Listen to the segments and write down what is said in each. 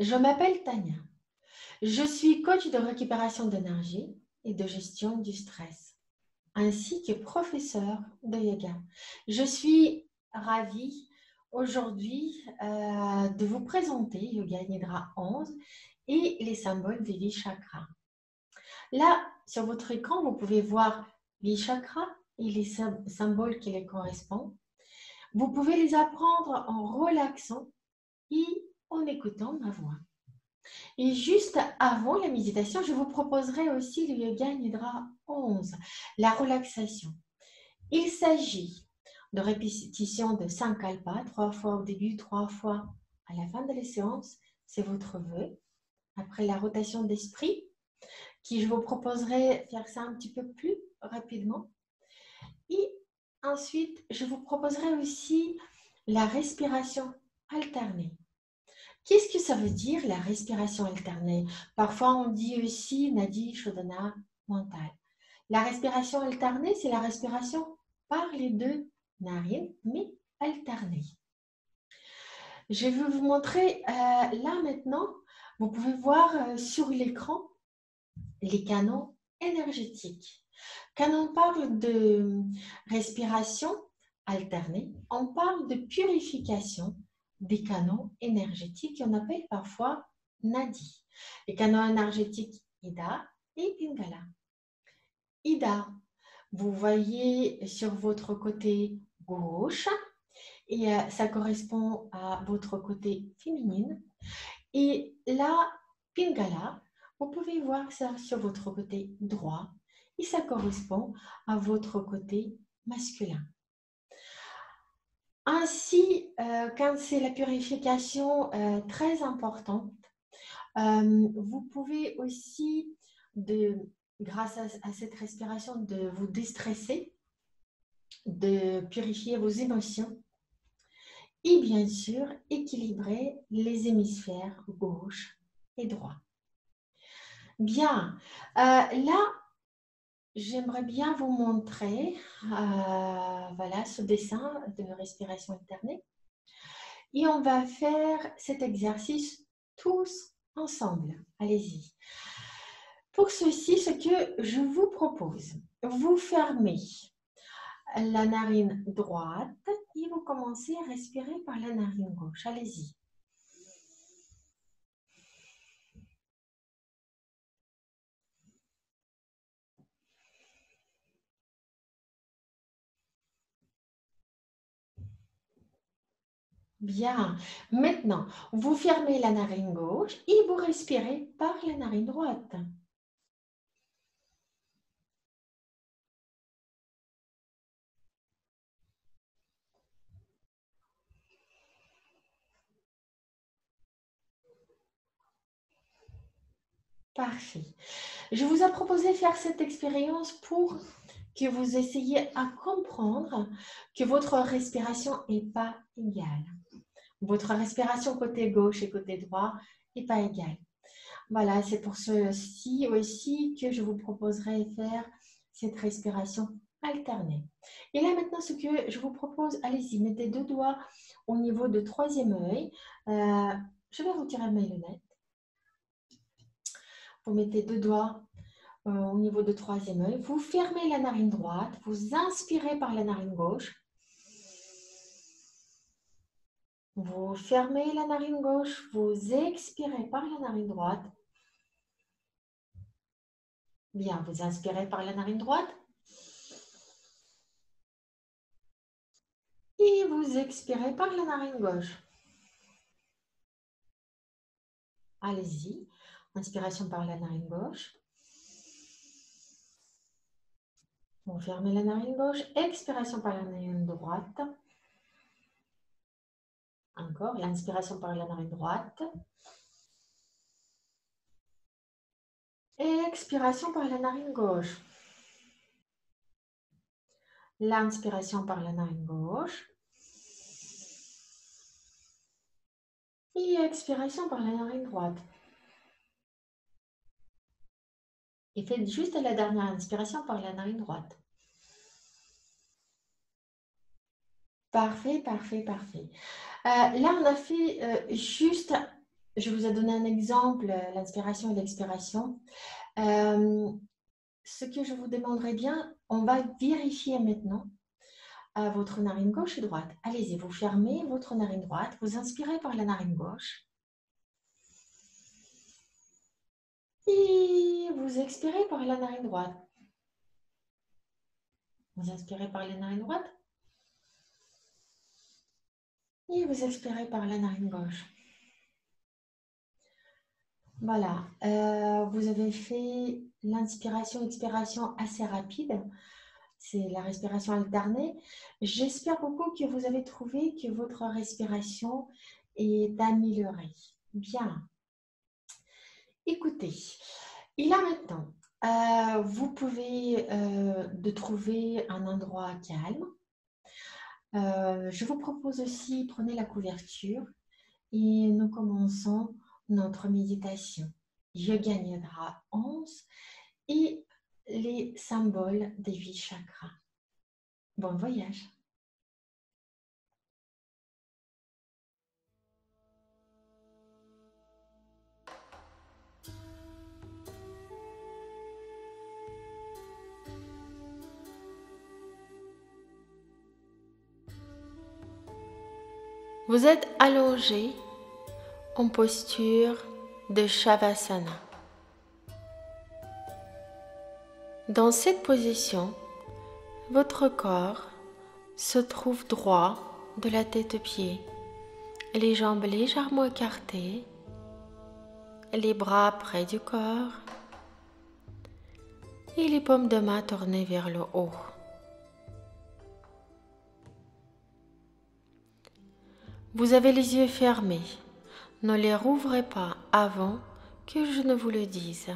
Je m'appelle Tania. Je suis coach de récupération d'énergie et de gestion du stress, ainsi que professeur de yoga. Je suis ravie aujourd'hui de vous présenter Yoga Nidra 11 et les symboles des 10 chakras. Là, sur votre écran, vous pouvez voir les chakras et les symboles qui les correspondent. Vous pouvez les apprendre en relaxant et en écoutant ma voix. Et juste avant la méditation, je vous proposerai aussi le Yoga Nidra 11, la relaxation. Il s'agit de répétition de 5 kalpas, 3 fois au début, 3 fois à la fin de la séance. C'est votre vœu. Après la rotation d'esprit, qui je vous proposerai faire ça un petit peu plus rapidement. Et ensuite, je vous proposerai aussi la respiration alternée. Qu'est-ce que ça veut dire la respiration alternée? Parfois, on dit aussi Nadi Shodhana mentale. La respiration alternée, c'est la respiration par les deux narines, mais alternée. Je vais vous montrer là maintenant, vous pouvez voir sur l'écran les canaux énergétiques. Quand on parle de respiration alternée, on parle de purification des canaux énergétiques qu'on appelle parfois Nadi. Les canaux énergétiques Ida et Pingala. Ida, vous voyez sur votre côté gauche et ça correspond à votre côté féminine. Et là, Pingala, vous pouvez voir ça sur votre côté droit et ça correspond à votre côté masculin. Ainsi, quand c'est la purification très importante, vous pouvez aussi, grâce à cette respiration, de vous déstresser, de purifier vos émotions et bien sûr équilibrer les hémisphères gauche et droit. Bien, là, j'aimerais bien vous montrer voilà, ce dessin de respiration alternée. Et on va faire cet exercice tous ensemble. Allez-y. Pour ceci, ce que je vous propose, vous fermez la narine droite et vous commencez à respirer par la narine gauche. Allez-y. Bien. Maintenant, vous fermez la narine gauche et vous respirez par la narine droite. Parfait. Je vous ai proposé de faire cette expérience pour que vous essayiez à comprendre que votre respiration n'est pas égale. Votre respiration côté gauche et côté droit n'est pas égale. Voilà, c'est pour ceci aussi que je vous proposerai de faire cette respiration alternée. Et là maintenant, ce que je vous propose, allez-y, mettez deux doigts au niveau de troisième œil. Je vais retirer mes lunettes. Vous mettez deux doigts au niveau de troisième œil. Vous fermez la narine droite, vous inspirez par la narine gauche. Vous fermez la narine gauche, vous expirez par la narine droite. Bien, vous inspirez par la narine droite. Et vous expirez par la narine gauche. Allez-y. Inspiration par la narine gauche. Vous fermez la narine gauche. Expiration par la narine droite. Encore. L'inspiration par la narine droite. Et expiration par la narine gauche. L'inspiration par la narine gauche. Et expiration par la narine droite. Et faites juste la dernière inspiration par la narine droite. Parfait, parfait, parfait. Là, on a fait juste je vous ai donné un exemple, l'inspiration et l'expiration. Ce que je vous demanderais bien, on va vérifier maintenant votre narine gauche et droite. Allez-y, vous fermez votre narine droite, vous inspirez par la narine gauche et vous expirez par la narine droite. Vous inspirez par la narine droite et vous expirez par la narine gauche. Voilà, vous avez fait l'inspiration-expiration assez rapide. C'est la respiration alternée. J'espère beaucoup que vous avez trouvé que votre respiration est améliorée. Bien. Écoutez, et là maintenant, vous pouvez trouver un endroit calme. Je vous propose aussi, prenez la couverture et nous commençons notre méditation. Yoga Nidra 11 et les symboles des 8 chakras. Bon voyage! Vous êtes allongé en posture de Shavasana. Dans cette position, votre corps se trouve droit de la tête aux pieds, les jambes légèrement écartées, les bras près du corps et les paumes de main tournées vers le haut. Vous avez les yeux fermés. Ne les rouvrez pas avant que je ne vous le dise.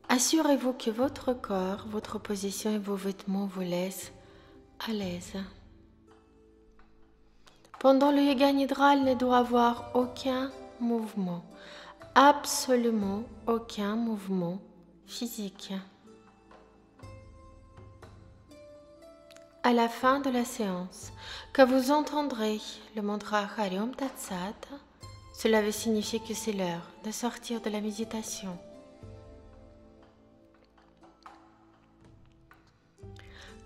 Assurez-vous que votre corps, votre position et vos vêtements vous laissent à l'aise. Pendant le yoga nidra, il ne doit avoir aucun mouvement, absolument aucun mouvement physique. À la fin de la séance, quand vous entendrez le mantra Hari Om Tat Sat, cela veut signifier que c'est l'heure de sortir de la méditation.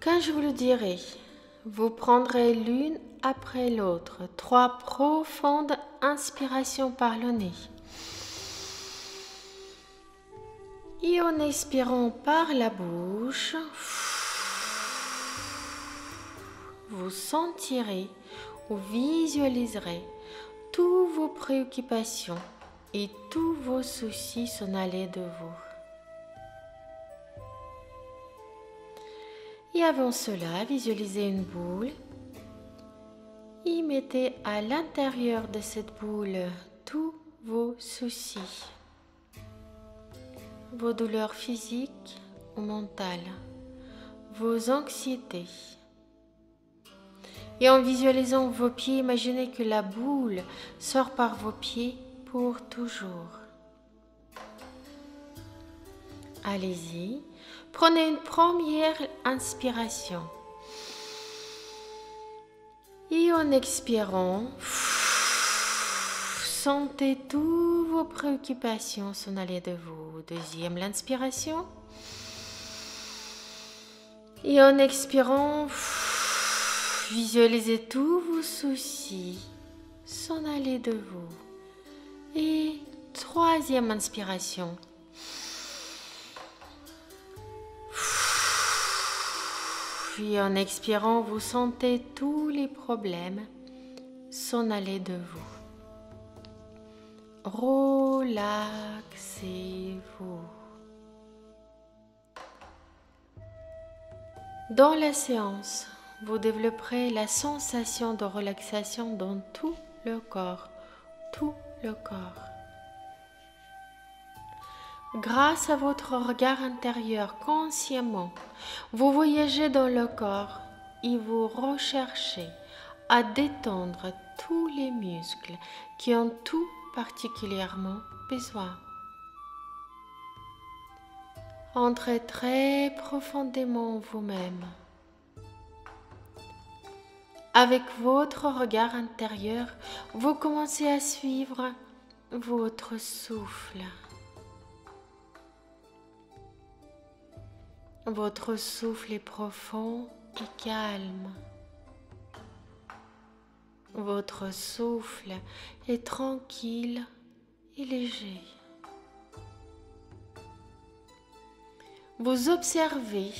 Quand je vous le dirai, vous prendrez l'une après l'autre 3 profondes inspirations par le nez. Et en expirant par la bouche, vous sentirez ou visualiserez toutes vos préoccupations et tous vos soucis s'en aller de vous. Et avant cela, visualisez une boule et mettez à l'intérieur de cette boule tous vos soucis, vos douleurs physiques ou mentales, vos anxiétés. Et en visualisant vos pieds, imaginez que la boule sort par vos pieds pour toujours. Allez-y, prenez une première inspiration. Et en expirant, sentez toutes vos préoccupations s'en aller de vous. Deuxième l'inspiration. Et en expirant, visualisez tous vos soucis s'en aller de vous. Et troisième inspiration. Puis en expirant, vous sentez tous les problèmes s'en aller de vous. Relaxez-vous. Dans la séance, vous développerez la sensation de relaxation dans tout le corps, tout le corps. Grâce à votre regard intérieur consciemment, vous voyagez dans le corps et vous recherchez à détendre tous les muscles qui ont tout particulièrement besoin. Entrez très profondément en vous-même. Avec votre regard intérieur, vous commencez à suivre votre souffle. Votre souffle est profond et calme. Votre souffle est tranquille et léger. Vous observez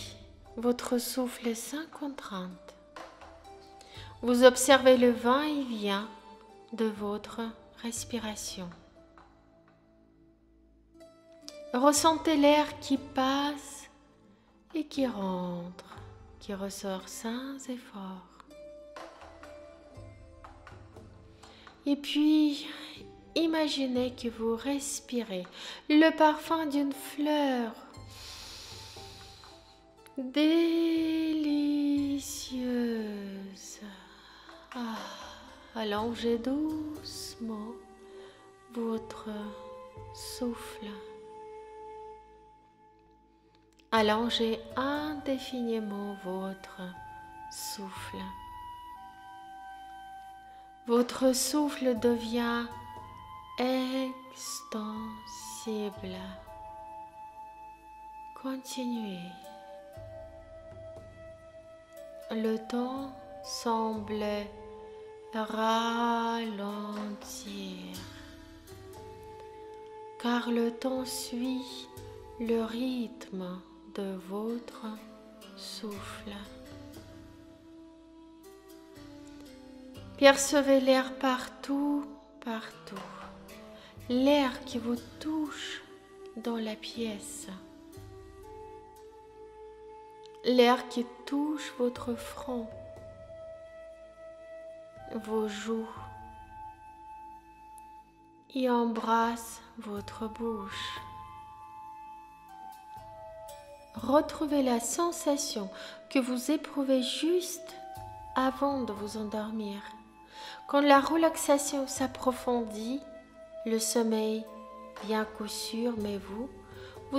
votre souffle sans contrainte. Vous observez le va-et-vient de votre respiration. Ressentez l'air qui passe et qui rentre, qui ressort sans effort. Et puis, imaginez que vous respirez le parfum d'une fleur délicieuse. Allongez doucement votre souffle. Allongez indéfiniment votre souffle. Votre souffle devient extensible. Continuez. Le temps semble ralentir, car le temps suit le rythme de votre souffle. Percevez l'air partout, partout. L'air qui vous touche dans la pièce. L'air qui touche votre front, vos joues et embrasse votre bouche. Retrouvez la sensation que vous éprouvez juste avant de vous endormir. Quand la relaxation s'approfondit, le sommeil vient coup sûr, mais vous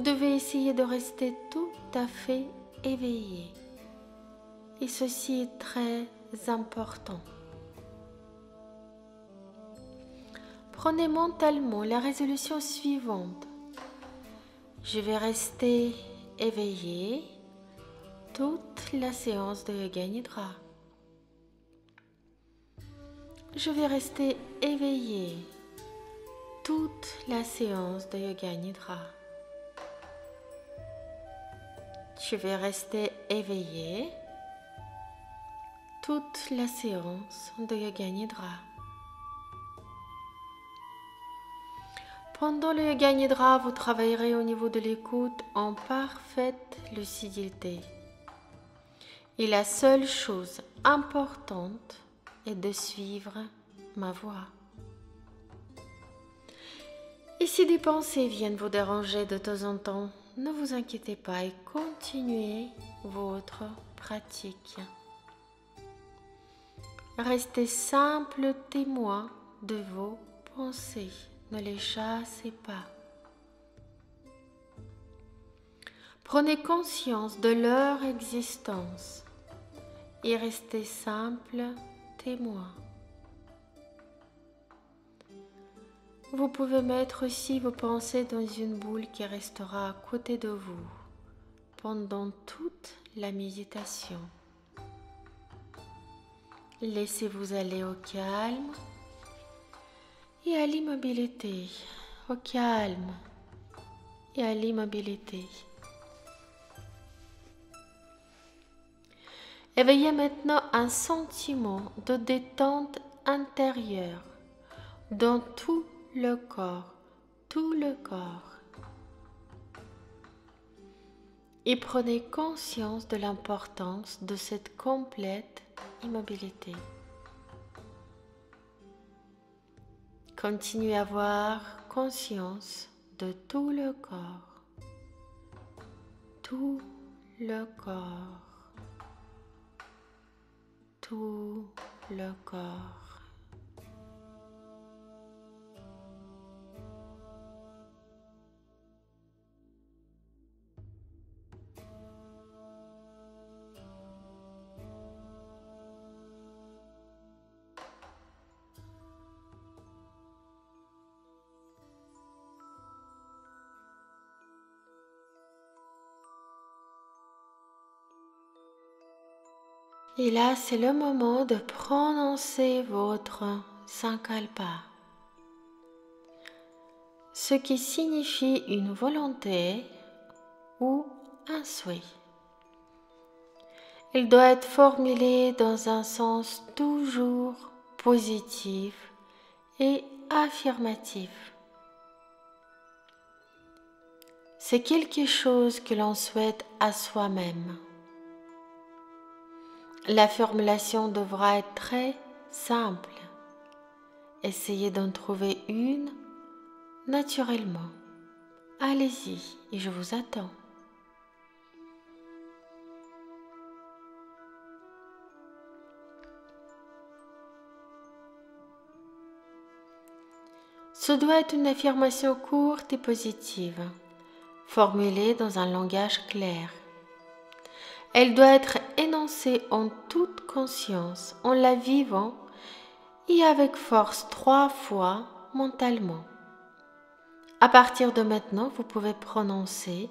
devez essayer de rester tout à fait éveillé. Et ceci est très important. Prenez mentalement la résolution suivante. Je vais rester éveillé toute la séance de Yoga Nidra. Je vais rester éveillé toute la séance de Yoga Nidra. Je vais rester éveillé toute la séance de Yoga Nidra. Pendant le Yoga Nidra, vous travaillerez au niveau de l'écoute en parfaite lucidité. Et la seule chose importante est de suivre ma voix. Et si des pensées viennent vous déranger de temps en temps, ne vous inquiétez pas et continuez votre pratique. Restez simple témoin de vos pensées. Ne les chassez pas. Prenez conscience de leur existence et restez simple témoin. Vous pouvez mettre aussi vos pensées dans une boule qui restera à côté de vous pendant toute la méditation. Laissez-vous aller au calme et à l'immobilité, au calme et à l'immobilité. Éveillez maintenant un sentiment de détente intérieure dans tout le corps, et prenez conscience de l'importance de cette complète immobilité. Continuez à avoir conscience de tout le corps, tout le corps, tout le corps. Et là, c'est le moment de prononcer votre Sankalpa, ce qui signifie une volonté ou un souhait. Il doit être formulé dans un sens toujours positif et affirmatif. C'est quelque chose que l'on souhaite à soi-même. La formulation devra être très simple. Essayez d'en trouver une naturellement. Allez-y et je vous attends. Ce doit être une affirmation courte et positive, formulée dans un langage clair. Elle doit être énoncée en toute conscience, en la vivant et avec force 3 fois mentalement. À partir de maintenant, vous pouvez prononcer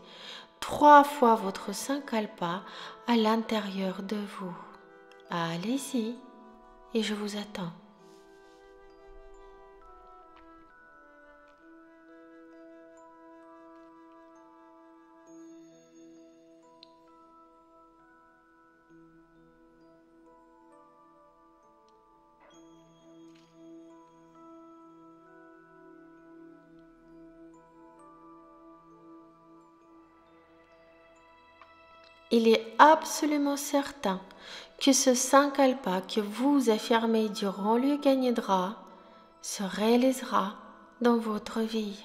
3 fois votre Sankalpa à l'intérieur de vous. Allez-y et je vous attends. Il est absolument certain que ce Sankalpa que vous affirmez durant le Yoga Nidra se réalisera dans votre vie.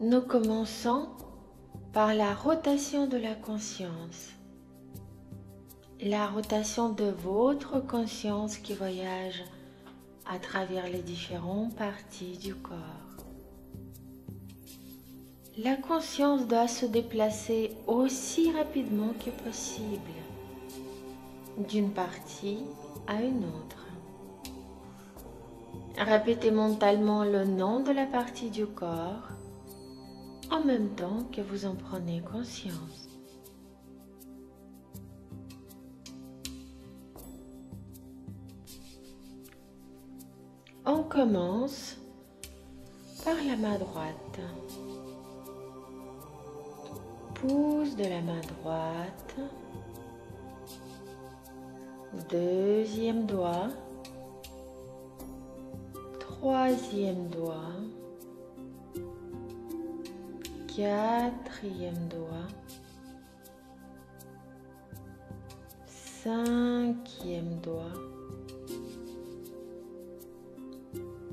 Nous commençons par la rotation de la conscience. La rotation de votre conscience qui voyage à travers les différentes parties du corps. La conscience doit se déplacer aussi rapidement que possible d'une partie à une autre. Répétez mentalement le nom de la partie du corps en même temps que vous en prenez conscience. On commence par la main droite. Pouce de la main droite. Deuxième doigt. Troisième doigt. Quatrième doigt. Cinquième doigt.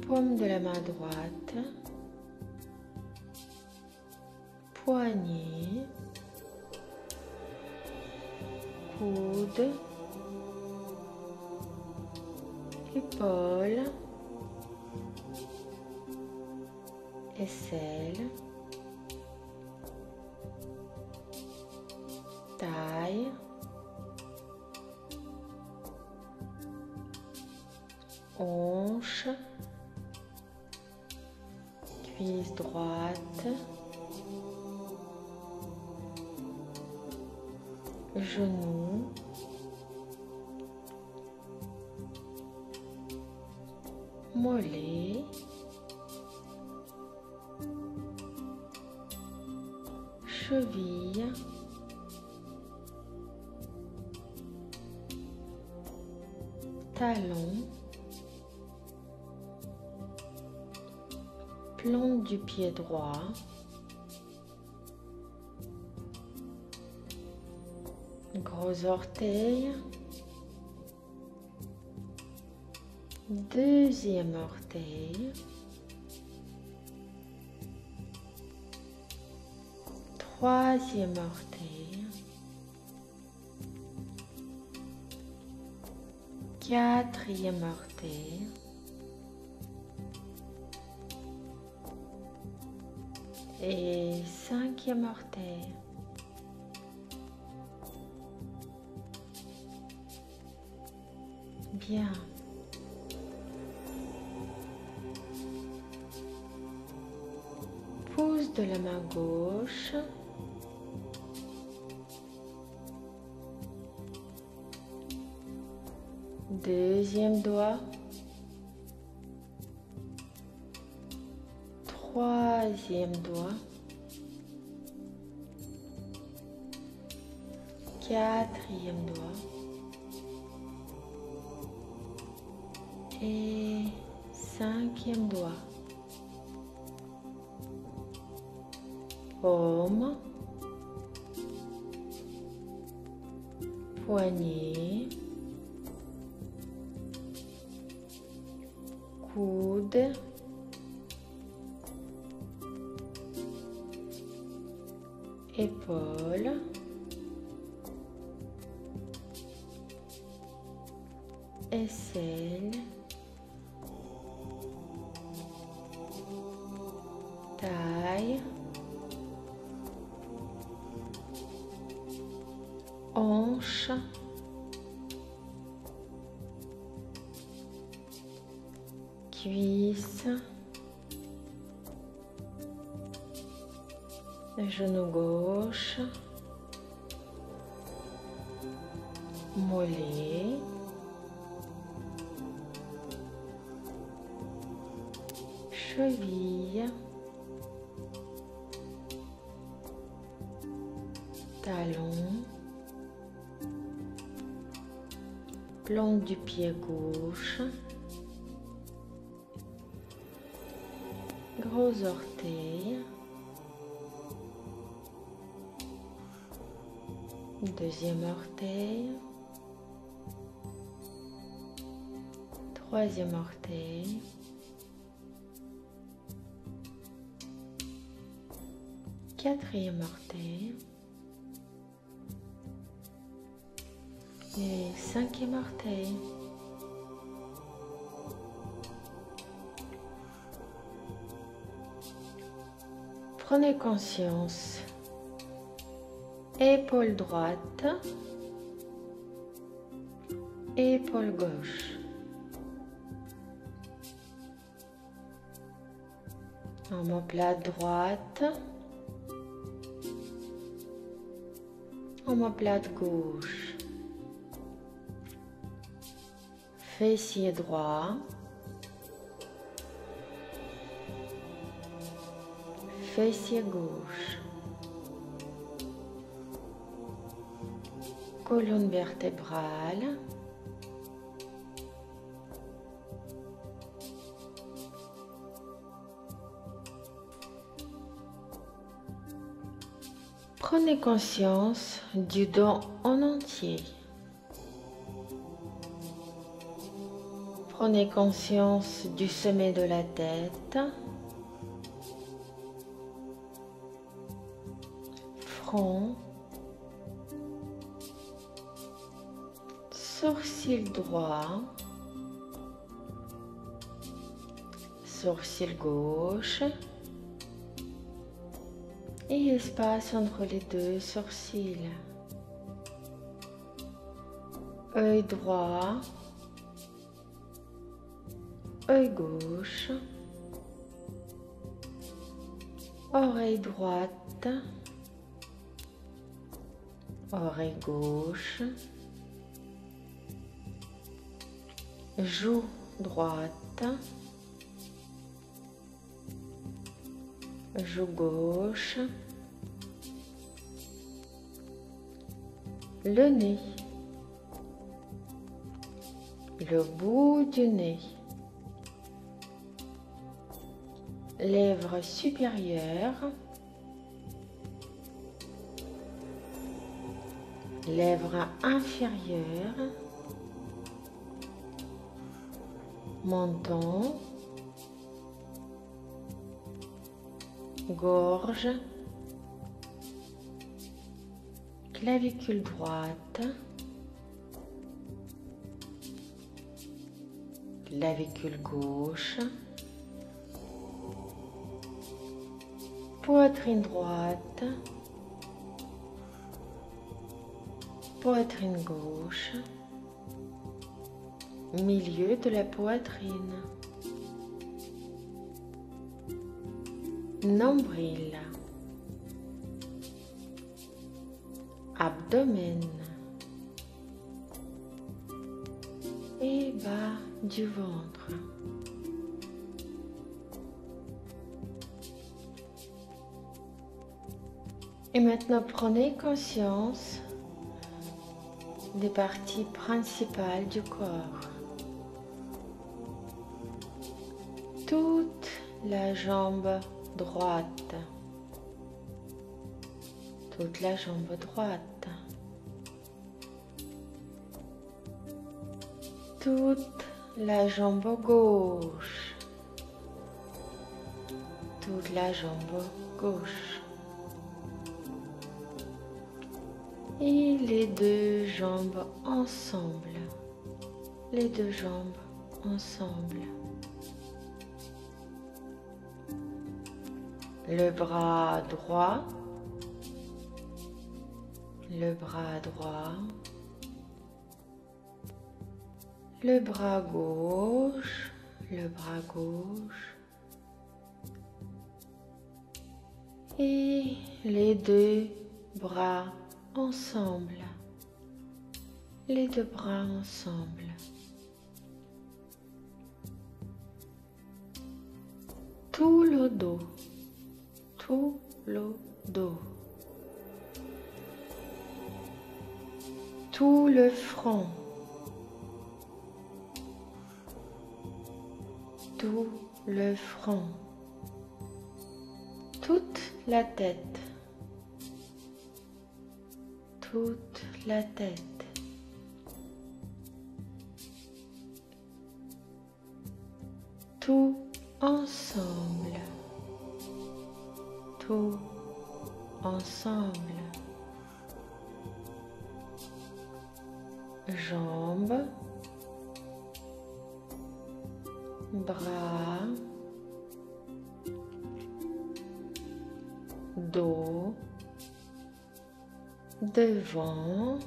Paume de la main droite. Poignet. Coude. Épaule. Aisselle. Taille. Hanche. Cuisse droite. Genou. Mollet. Cheville. Talon. Plante du pied droit. Gros orteil. Deuxième orteil. Troisième orteil. quatrième orteil. Et cinquième orteil. Bien. Pouce de la main gauche. Deuxième doigt. Troisième doigt. Quatrième doigt. Et cinquième doigt. Paume. Poignet. Coude. Épaule. Aisselle. Taille. Hanche. Cuisse. Genou gauche. Mollet. Cheville. Talon. Plante du pied gauche. Gros orteil. Deuxième orteil. Troisième orteil. Quatrième orteil. Et cinquième orteil. Prenez conscience. Épaule droite. Épaule gauche. Omoplate droite. Omoplate gauche. Fessier droit. Fessier gauche. Colonne vertébrale. Prenez conscience du dos en entier. Prenez conscience du sommet de la tête, front, sourcil droit, sourcil gauche et espace entre les deux sourcils. Œil droit, œil gauche, oreille droite, oreille gauche, joue droite, joue gauche, le nez, le bout du nez, lèvres supérieures, lèvres inférieures, menton, gorge, clavicule droite, clavicule gauche, poitrine droite, poitrine gauche, milieu de la poitrine, nombril, abdomen et bas du ventre. Et maintenant, prenez conscience des parties principales du corps. Toute la jambe droite. Toute la jambe droite. Toute la jambe gauche. Toute la jambe gauche. Et les deux jambes ensemble. Les deux jambes ensemble. Le bras droit. Le bras droit. Le bras gauche. Le bras gauche. Et les deux bras ensemble, les deux bras ensemble. Tout le dos, tout le dos. Tout le front, tout le front. Toute la tête. Toute la tête. Tout ensemble. Tout ensemble. Jambes. Bras. Dos. Devant,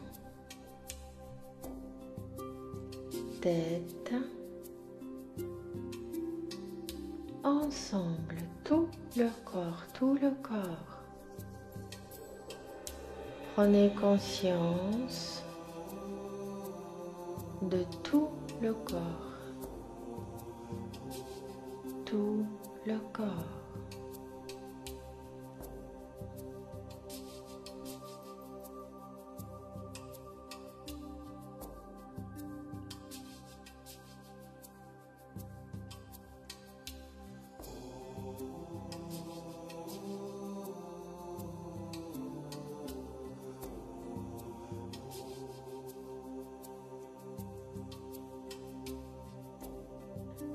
tête, ensemble, tout le corps, tout le corps. Prenez conscience de tout le corps, tout le corps.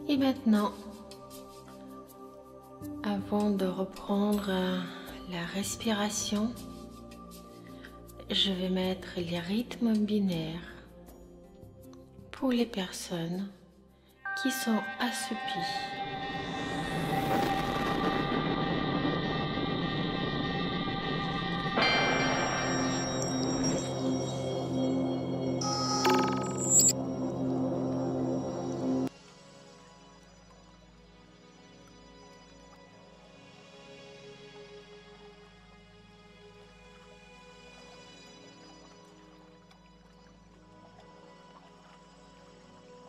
Et maintenant, avant de reprendre la respiration, je vais mettre les rythmes binaires pour les personnes qui sont assoupies.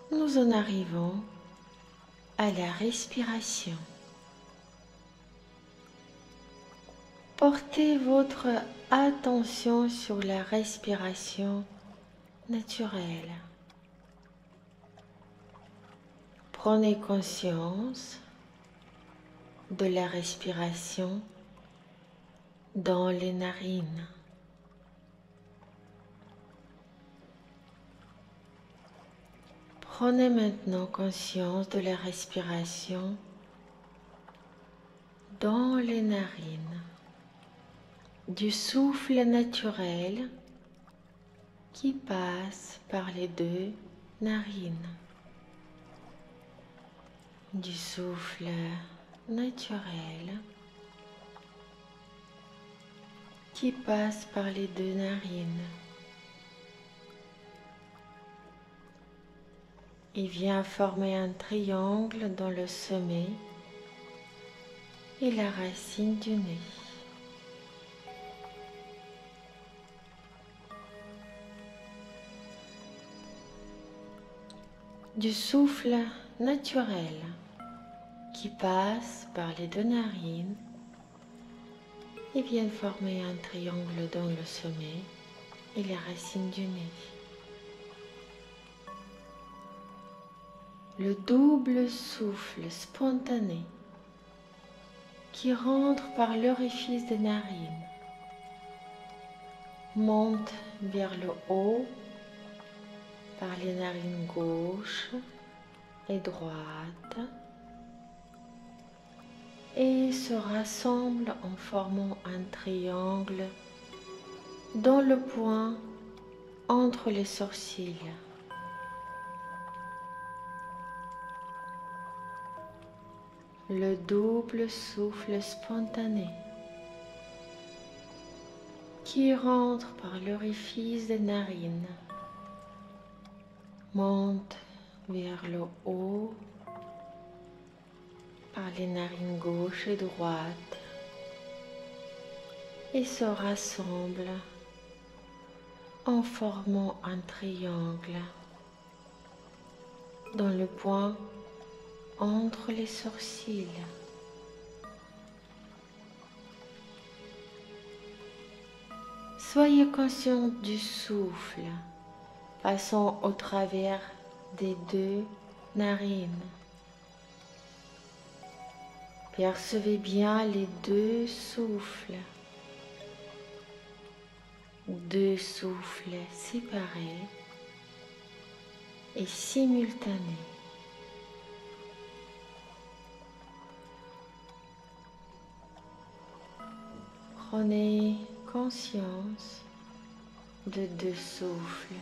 Nous en arrivons à la respiration. Portez votre attention sur la respiration naturelle. Prenez conscience de la respiration dans les narines. Prenez maintenant conscience de la respiration dans les narines, du souffle naturel qui passe par les deux narines. du souffle naturel qui passe par les deux narines et vient former un triangle dans le sommet et la racine du nez. Du souffle naturel qui passe par les deux narines et vient former un triangle dans le sommet et les racines du nez. Le double souffle spontané qui rentre par l'orifice des narines, monte vers le haut par les narines gauche et droite et se rassemble en formant un triangle dans le point entre les sourcils. Le double souffle spontané qui rentre par l'orifice des narines, monte vers le haut par les narines gauche et droite et se rassemble en formant un triangle dans le point entre les sourcils. Soyez conscient du souffle passant au travers des deux narines. Percevez bien les deux souffles séparés et simultanés. Prenez conscience de deux souffles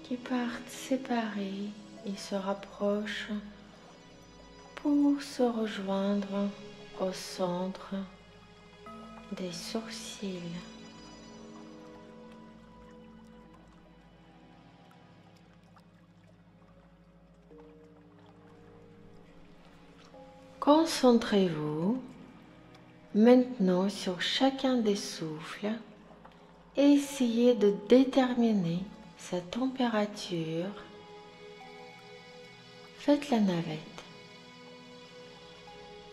qui partent séparés et se rapprochent pour se rejoindre au centre des sourcils. Concentrez-vous maintenant sur chacun des souffles et essayez de déterminer sa température. Faites la navette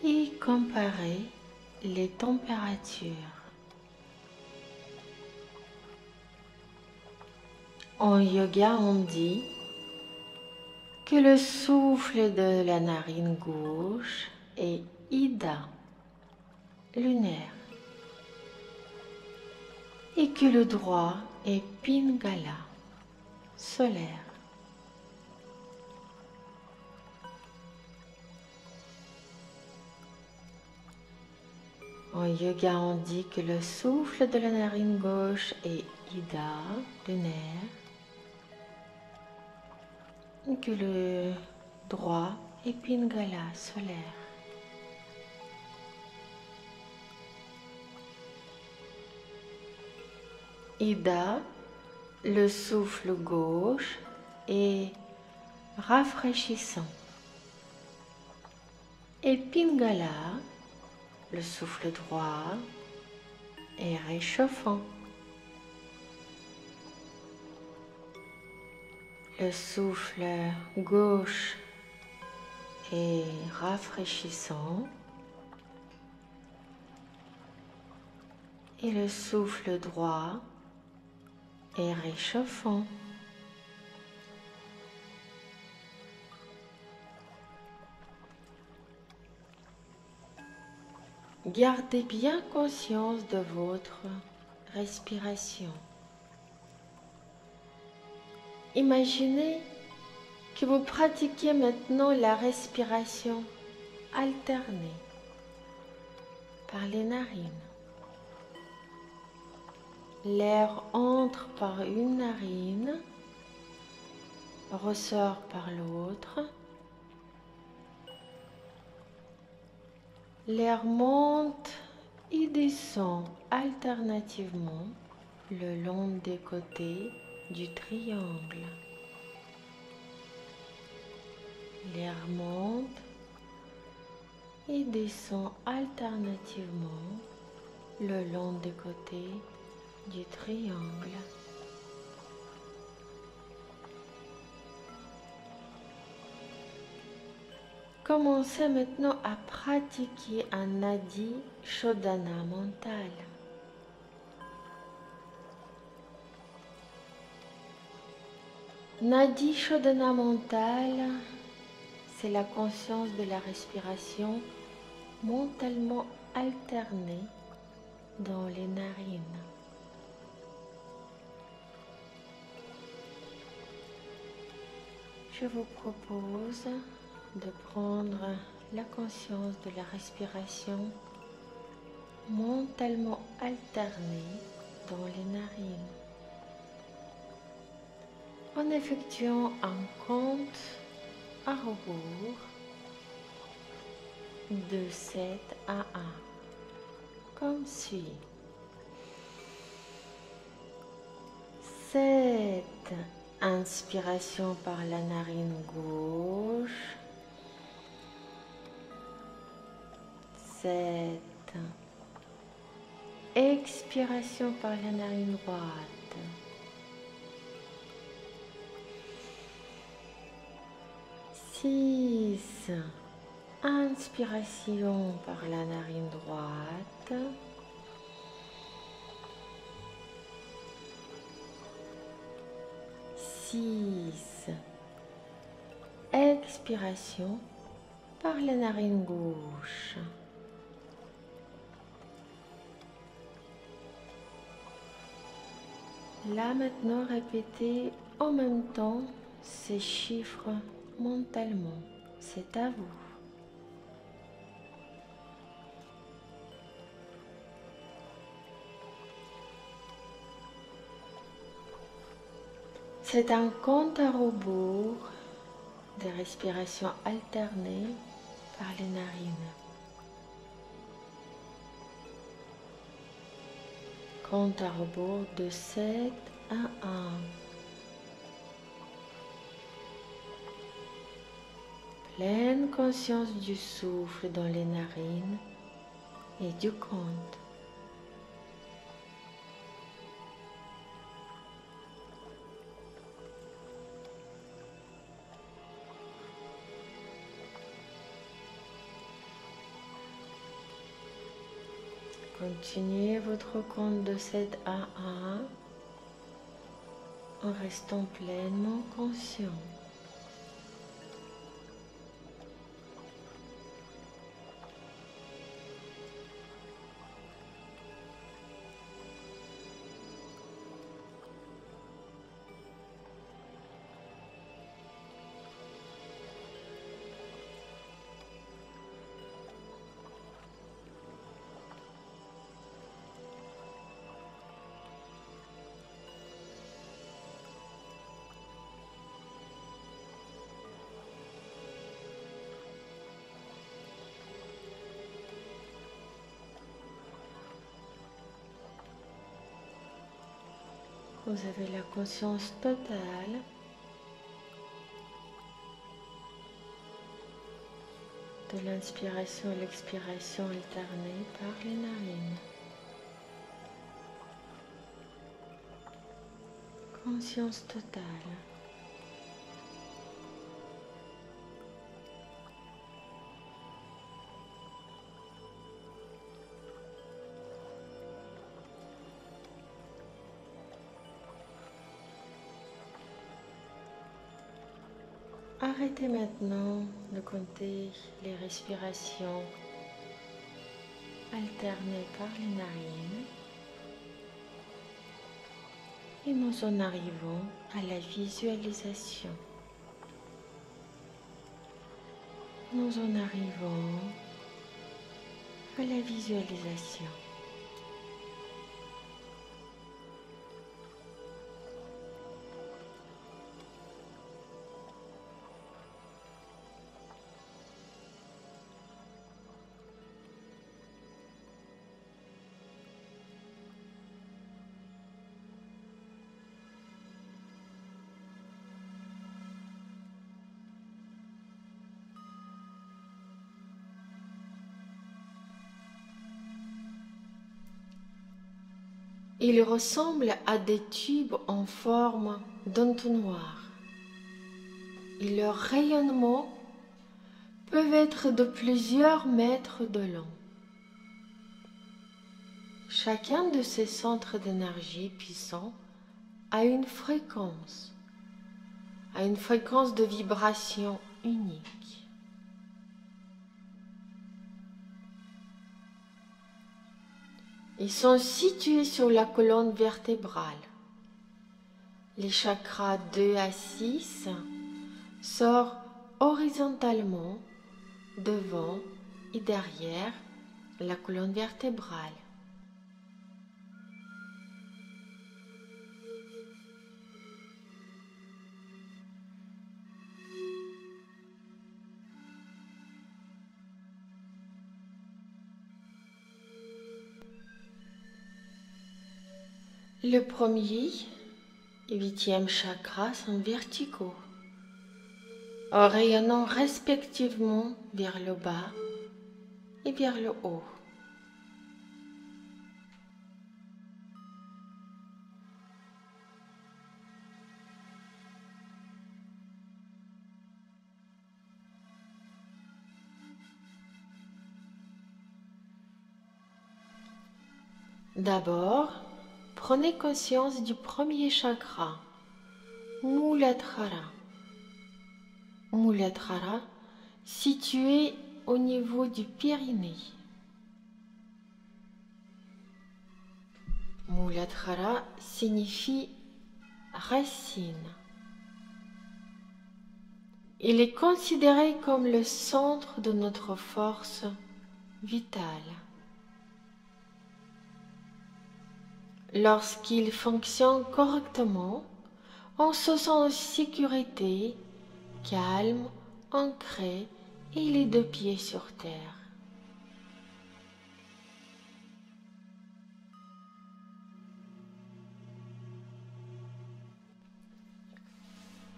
et comparez les températures. En yoga, on dit que le souffle de la narine gauche est Ida, lunaire, et que le droit est Pingala, solaire. En yoga, on dit que le souffle de la narine gauche est Ida, lunaire, et que le droit est Pingala, solaire. Ida, le souffle gauche, est rafraîchissant. Et Pingala, le souffle droit, est réchauffant. Le souffle gauche est rafraîchissant. Et le souffle droit est réchauffant. Gardez bien conscience de votre respiration. Imaginez que vous pratiquez maintenant la respiration alternée par les narines. L'air entre par une narine ressort par l'autre. L'air monte et descend alternativement le long des côtés du triangle. L'air monte et descend alternativement le long des côtés du triangle. Commencez maintenant à pratiquer un Nadi Shodhana mental. Nadi Shodhana mental, c'est la conscience de la respiration mentalement alternée dans les narines. Je vous propose de prendre la conscience de la respiration mentalement alternée dans les narines en effectuant un compte à rebours de 7 à 1 comme suit. 7, inspiration par la narine gauche. 7, expiration par la narine droite. 6, inspiration par la narine droite. 6, expiration par la narine gauche. Là maintenant, répétez en même temps ces chiffres mentalement. C'est à vous. C'est un compte à rebours de respiration alternée par les narines. Compte à rebours de 7 à 1. Pleine conscience du souffle dans les narines et du compte. Continuez votre compte de 7 à 1 en restant pleinement conscient. Vous avez la conscience totale de l'inspiration et l'expiration alternée par les narines. Conscience totale. Arrêtez maintenant de compter les respirations alternées par les narines et nous en arrivons à la visualisation. Nous en arrivons à la visualisation. Il ressemble à des tubes en forme d'entonnoir. Et leur rayonnement peut être de plusieurs mètres de long. Chacun de ces centres d'énergie puissants a une fréquence de vibration unique. Ils sont situés sur la colonne vertébrale. Les chakras 2 à 6 sortent horizontalement devant et derrière la colonne vertébrale. Le premier et 8e chakra sont verticaux, en rayonnant respectivement vers le bas et vers le haut. D'abord, prenez conscience du premier chakra, Muladhara. Muladhara, situé au niveau du périnée. Muladhara signifie racine. Il est considéré comme le centre de notre force vitale. Lorsqu'il fonctionne correctement, on se sent en sécurité, calme, ancré et les deux pieds sur terre.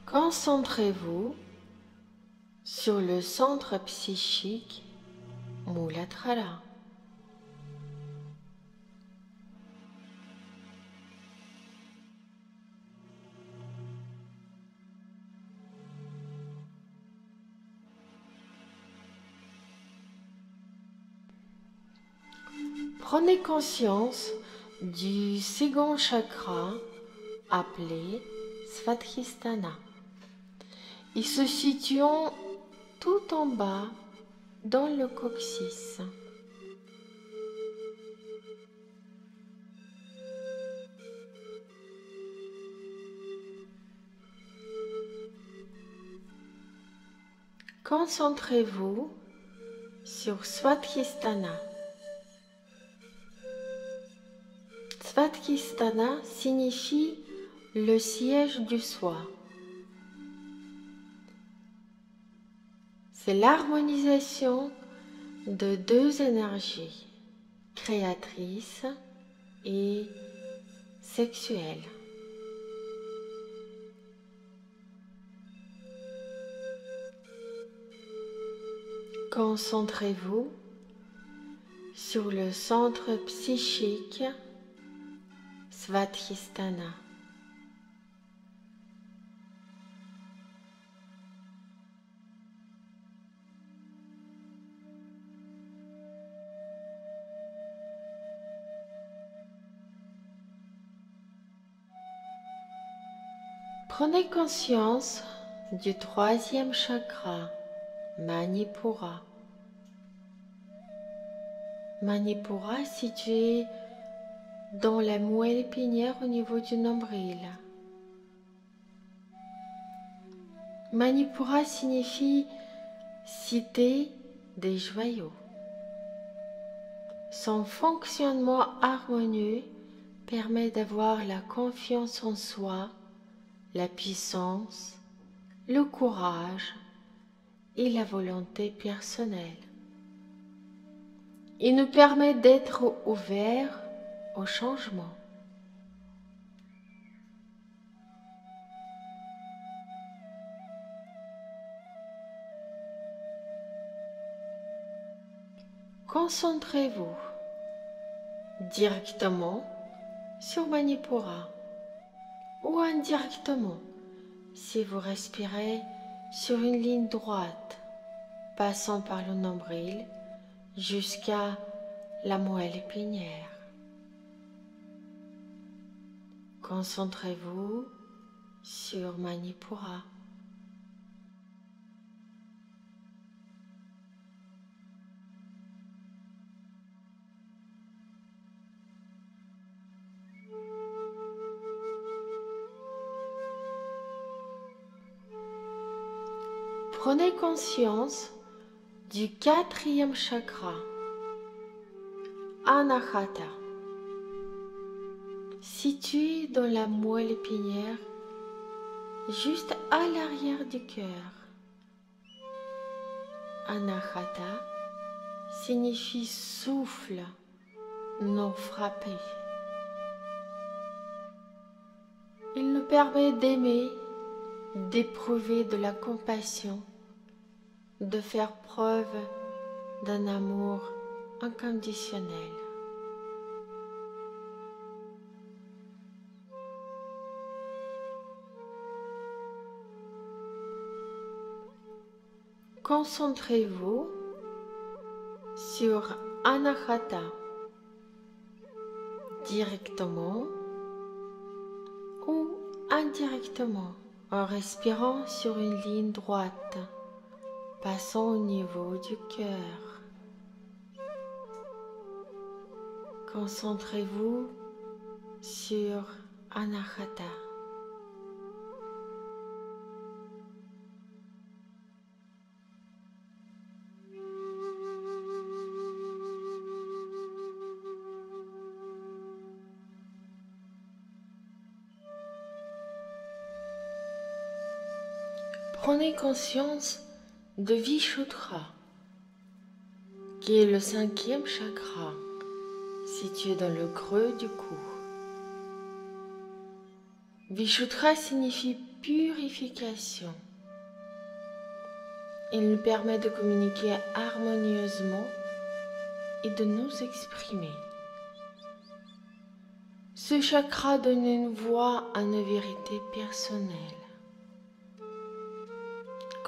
Concentrez-vous sur le centre psychique Muladhara. Prenez conscience du second chakra appelé Svadhisthana. Il se situe tout en bas dans le coccyx. Concentrez-vous sur Svadhisthana. Svadhisthana signifie le siège du soi. C'est l'harmonisation de deux énergies, créatrice et sexuelle. Concentrez-vous sur le centre psychique Svadhisthana. Prenez conscience du troisième chakra, Manipura. Manipura situé dans la moelle épinière au niveau du nombril. Manipura signifie cité des joyaux. Son fonctionnement harmonieux permet d'avoir la confiance en soi, la puissance, le courage et la volonté personnelle. Il nous permet d'être ouverts au changement. Concentrez-vous directement sur Manipura ou indirectement si vous respirez sur une ligne droite passant par le nombril jusqu'à la moelle épinière. Concentrez-vous sur Manipura. Prenez conscience du quatrième chakra, Anahata, situé dans la moelle épinière, juste à l'arrière du cœur. Anahata signifie souffle non frappé. Il nous permet d'aimer, d'éprouver de la compassion, de faire preuve d'un amour inconditionnel. Concentrez-vous sur Anahata directement ou indirectement en respirant sur une ligne droite passant au niveau du cœur. Concentrez-vous sur Anahata. Prenez conscience de Vishuddha, qui est le cinquième chakra, situé dans le creux du cou. Vishuddha signifie purification. Il nous permet de communiquer harmonieusement et de nous exprimer. Ce chakra donne une voix à nos vérités personnelles.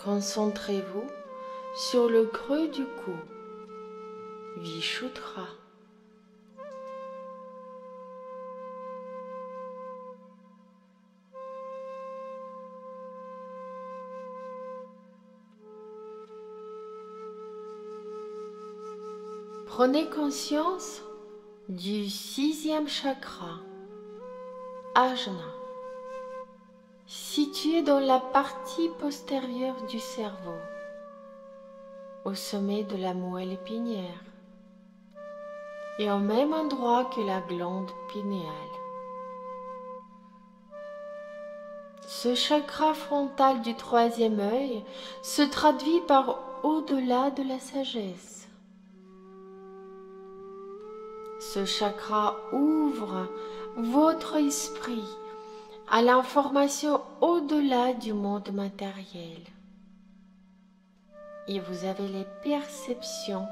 Concentrez-vous sur le creux du cou, Vishuddha. Prenez conscience du sixième chakra, Ajna, situé dans la partie postérieure du cerveau, au sommet de la moelle épinière et au même endroit que la glande pinéale. Ce chakra frontal du troisième œil se traduit par au-delà de la sagesse. Ce chakra ouvre votre esprit à l'information au-delà du monde matériel. Et vous avez les perceptions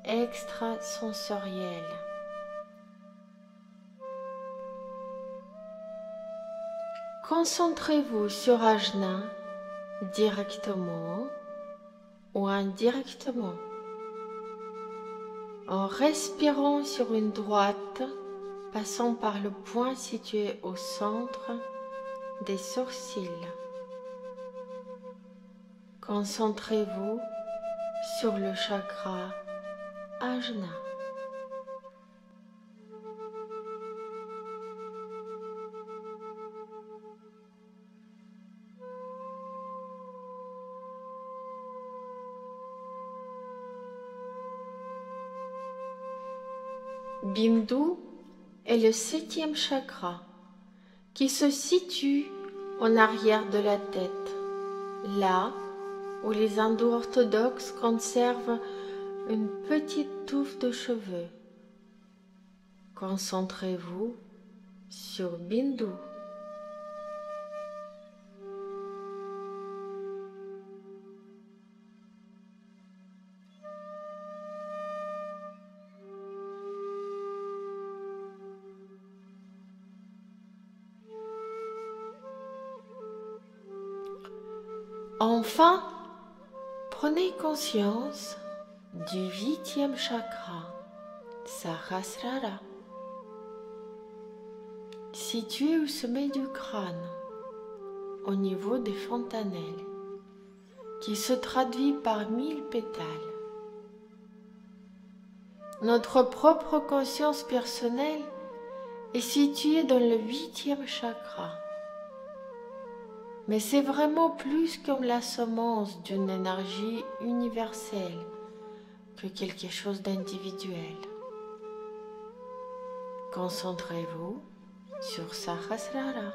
extrasensorielles. Concentrez-vous sur Ajna directement ou indirectement en respirant sur une droite passant par le point situé au centre des sourcils. Concentrez-vous sur le chakra Ajna. Bindu est le septième chakra qui se situe en arrière de la tête, là où les hindous orthodoxes conservent une petite touffe de cheveux. Concentrez-vous sur Bindu. Enfin, prenez conscience du 8e chakra, Sahasrara, situé au sommet du crâne, au niveau des fontanelles, qui se traduit par 1000 pétales. Notre propre conscience personnelle est située dans le 8e chakra. Mais c'est vraiment plus comme la semence d'une énergie universelle que quelque chose d'individuel. Concentrez-vous sur Sahasrara.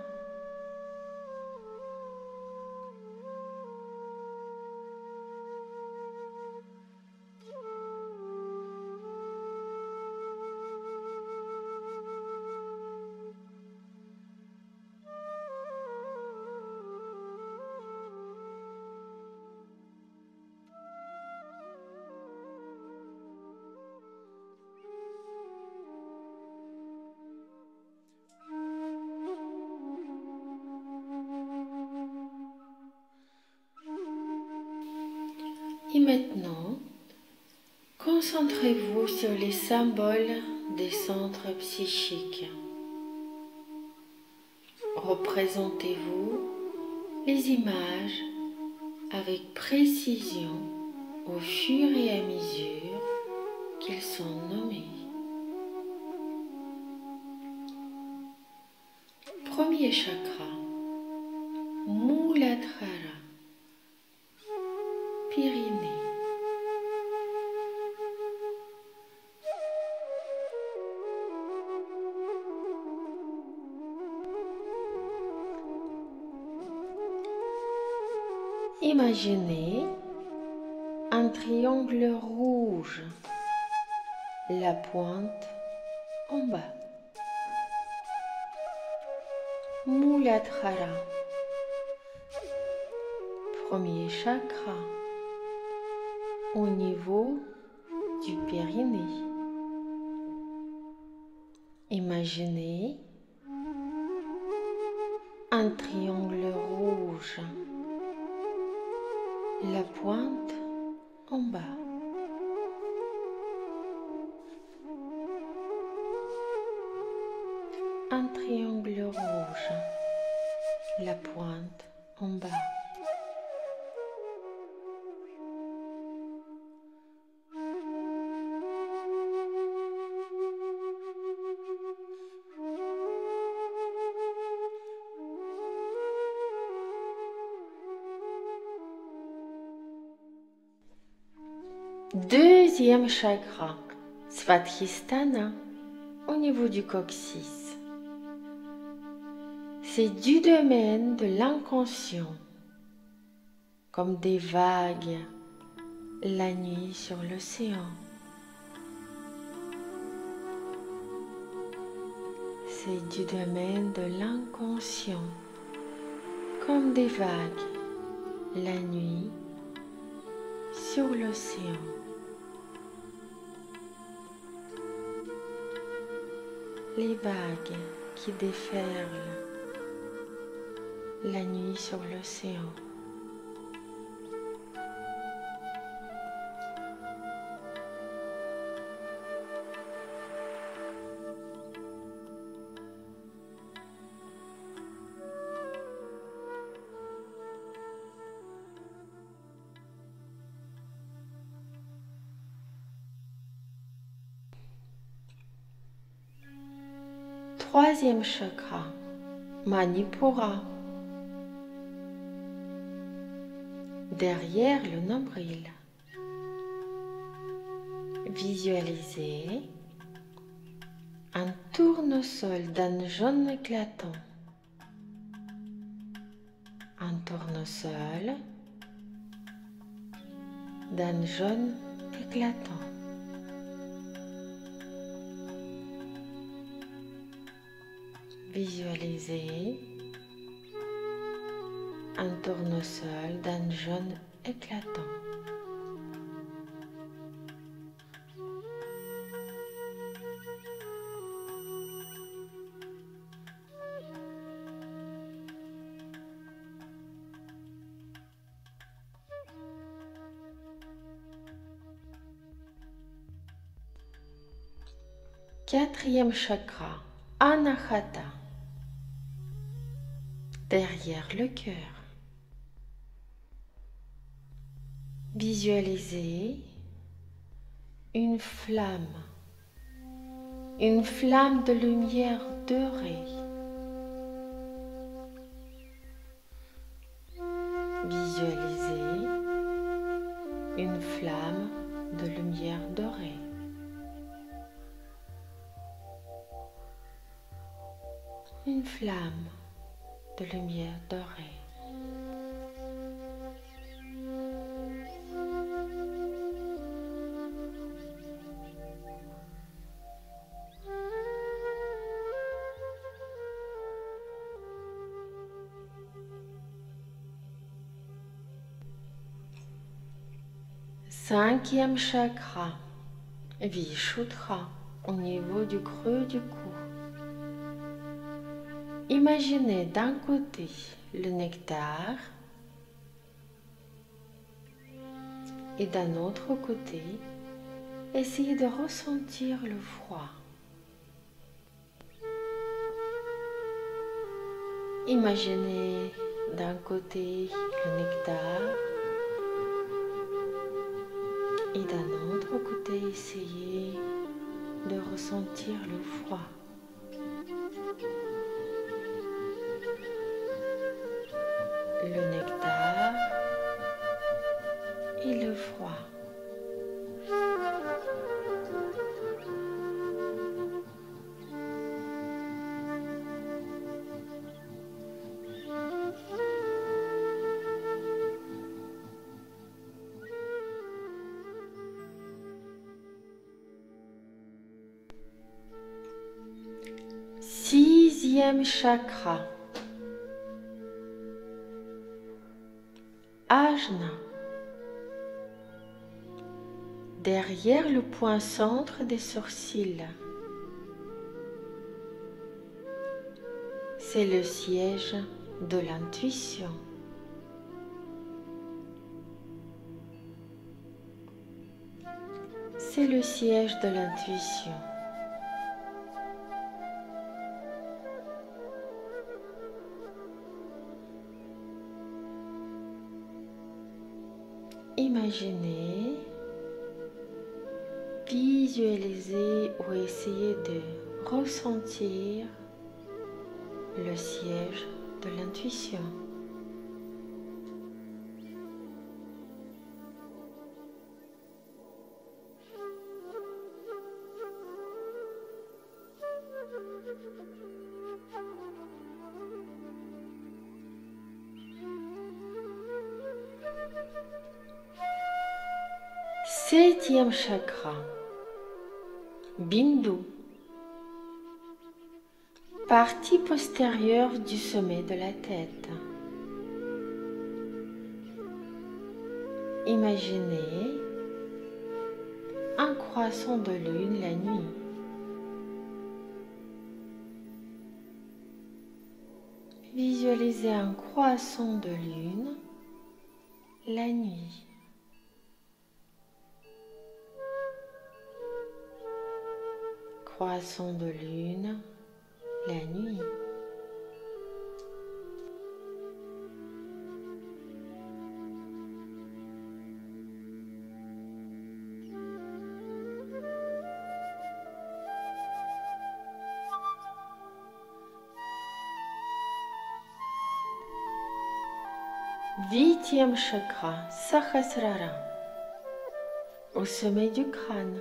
Et maintenant, concentrez-vous sur les symboles des centres psychiques. Représentez-vous les images avec précision au fur et à mesure qu'ils sont nommés. Premier chakra, Muladhara, Pyrénées. Imaginez un triangle rouge, la pointe en bas. Muladhara, premier chakra, au niveau du périnée. Imaginez un triangle rouge, la pointe en bas. Un triangle rouge, la pointe en bas. Deuxième chakra, Svadhisthana, au niveau du coccyx. C'est du domaine de l'inconscient, comme des vagues la nuit sur l'océan. C'est du domaine de l'inconscient, comme des vagues la nuit sur l'océan. Les vagues qui déferlent la nuit sur l'océan. Troisième chakra, Manipura, derrière le nombril. Visualisez un tournesol d'un jaune éclatant. Un tournesol d'un jaune éclatant. Visualisez un tournesol d'un jaune éclatant. 4e chakra, Anahata, derrière le cœur. Visualisez une flamme de lumière dorée. Visualisez une flamme de lumière dorée. Une flamme de lumière dorée. Cinquième chakra, Vishuddha, au niveau du creux du cou. Imaginez d'un côté le nectar et d'un autre côté, essayez de ressentir le froid. Imaginez d'un côté le nectar et d'un autre côté, essayez de ressentir le froid. Le nectar et le froid. Sixième chakra, Ajna, derrière le point centre des sourcils. C'est le siège de l'intuition. C'est le siège de l'intuition. Imaginez, visualisez ou essayez de ressentir le siège de l'intuition. Septième chakra, Bindu, partie postérieure du sommet de la tête. Imaginez un croissant de lune la nuit. Visualisez un croissant de lune la nuit. Croissant de lune la nuit. Huitième chakra, Sahasrara, au sommet du crâne.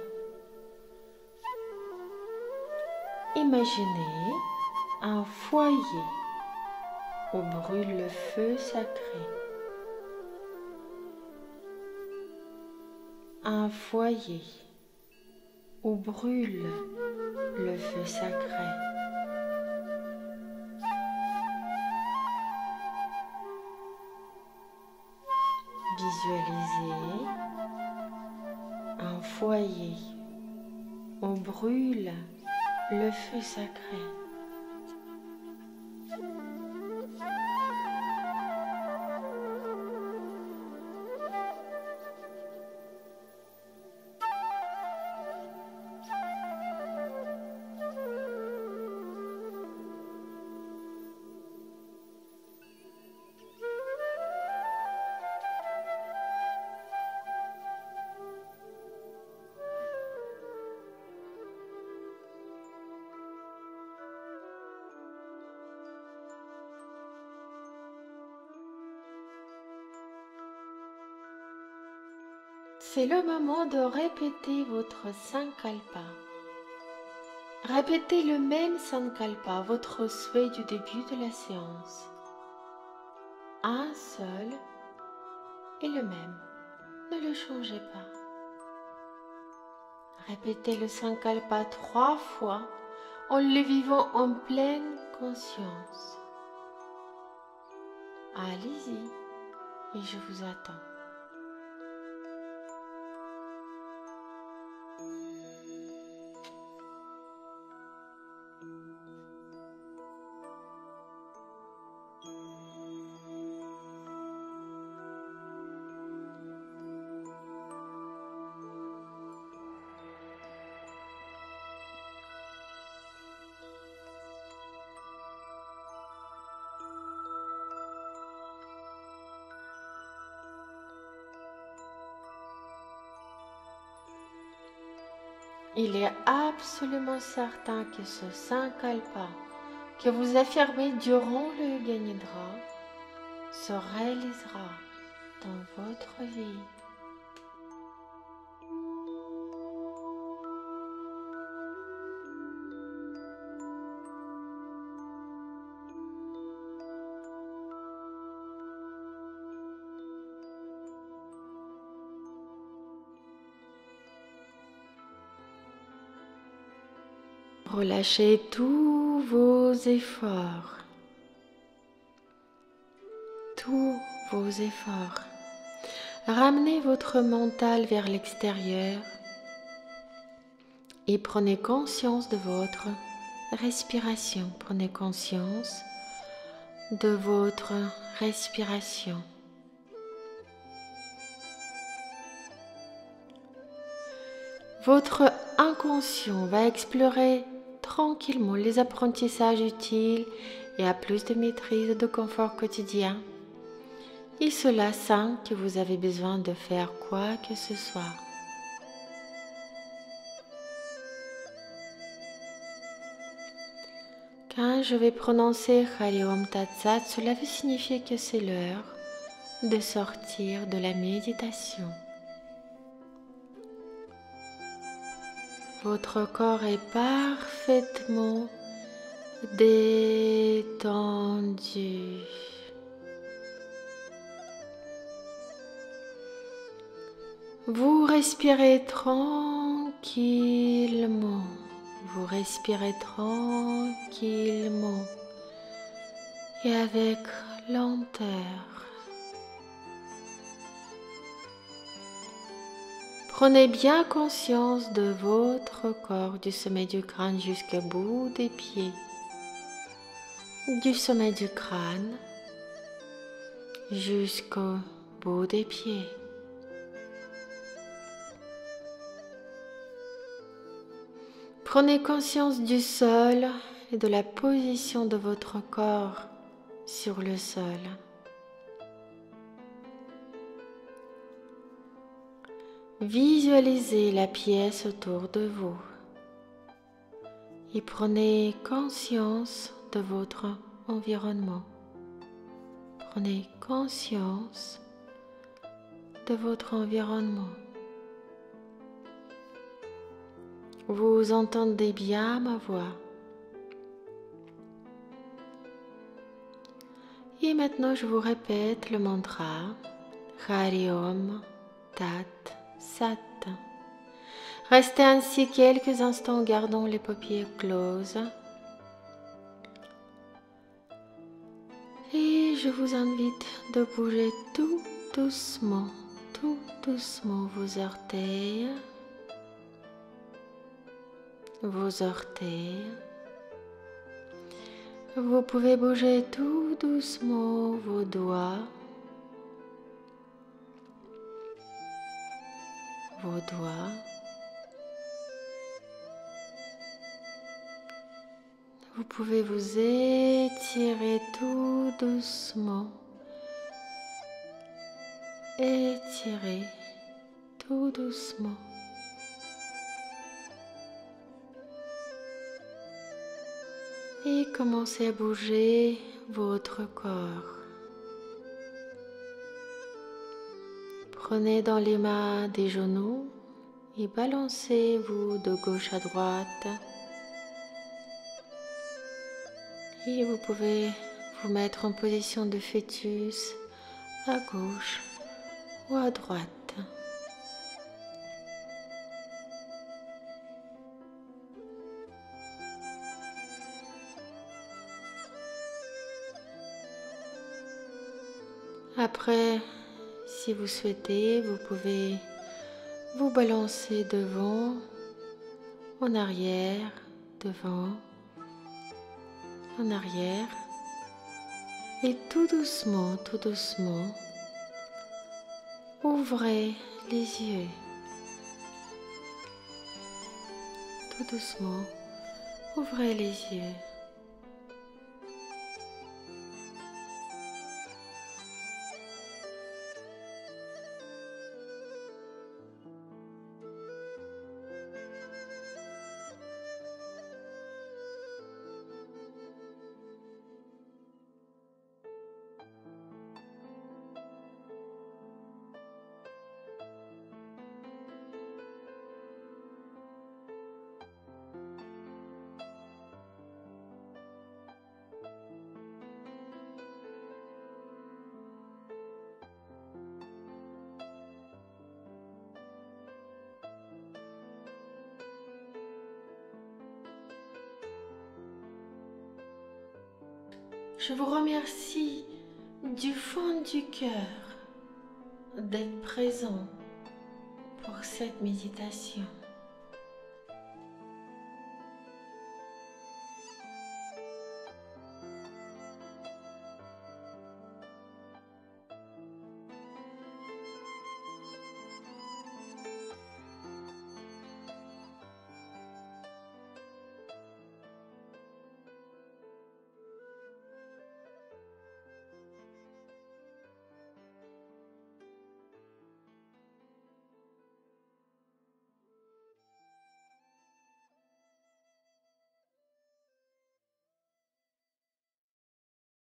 Imaginez un foyer où brûle le feu sacré. Un foyer où brûle le feu sacré. Visualisez un foyer où brûle le feu sacré. C'est le moment de répéter votre Sankalpa. Répétez le même Sankalpa, votre souhait du début de la séance. Un seul et le même. Ne le changez pas. Répétez le Sankalpa 3 fois en le vivant en pleine conscience. Allez-y et je vous attends. Il est absolument certain que ce Sankalpa que vous affirmez durant le Yoga Nidra se réalisera dans votre vie. Relâchez tous vos efforts. Tous vos efforts. Ramenez votre mental vers l'extérieur et prenez conscience de votre respiration. Prenez conscience de votre respiration. Votre inconscient va explorer tranquillement les apprentissages utiles et à plus de maîtrise et de confort quotidien. Et cela sans que vous avez besoin de faire quoi que ce soit. Quand je vais prononcer Hari Om Tat Sat, cela veut signifier que c'est l'heure de sortir de la méditation. Votre corps est parfaitement détendu. Vous respirez tranquillement. Vous respirez tranquillement et avec lenteur. Prenez bien conscience de votre corps, du sommet du crâne jusqu'au bout des pieds, du sommet du crâne jusqu'au bout des pieds. Prenez conscience du sol et de la position de votre corps sur le sol. Visualisez la pièce autour de vous et prenez conscience de votre environnement. Prenez conscience de votre environnement. Vous entendez bien ma voix. Et maintenant, je vous répète le mantra Hari Om Tat Sat. Restez ainsi quelques instants en gardant les paupières closes. Et je vous invite de bouger tout doucement vos orteils. Vos orteils. Vous pouvez bouger tout doucement vos doigts. Vos doigts. Vous pouvez vous étirer tout doucement. Étirez tout doucement. Et commencez à bouger votre corps. Prenez dans les mains des genoux et balancez-vous de gauche à droite. Et vous pouvez vous mettre en position de fœtus à gauche ou à droite. Après, si vous souhaitez, vous pouvez vous balancer devant, en arrière, devant, en arrière. Et tout doucement, ouvrez les yeux. Tout doucement, ouvrez les yeux. Je vous remercie du fond du cœur d'être présent pour cette méditation.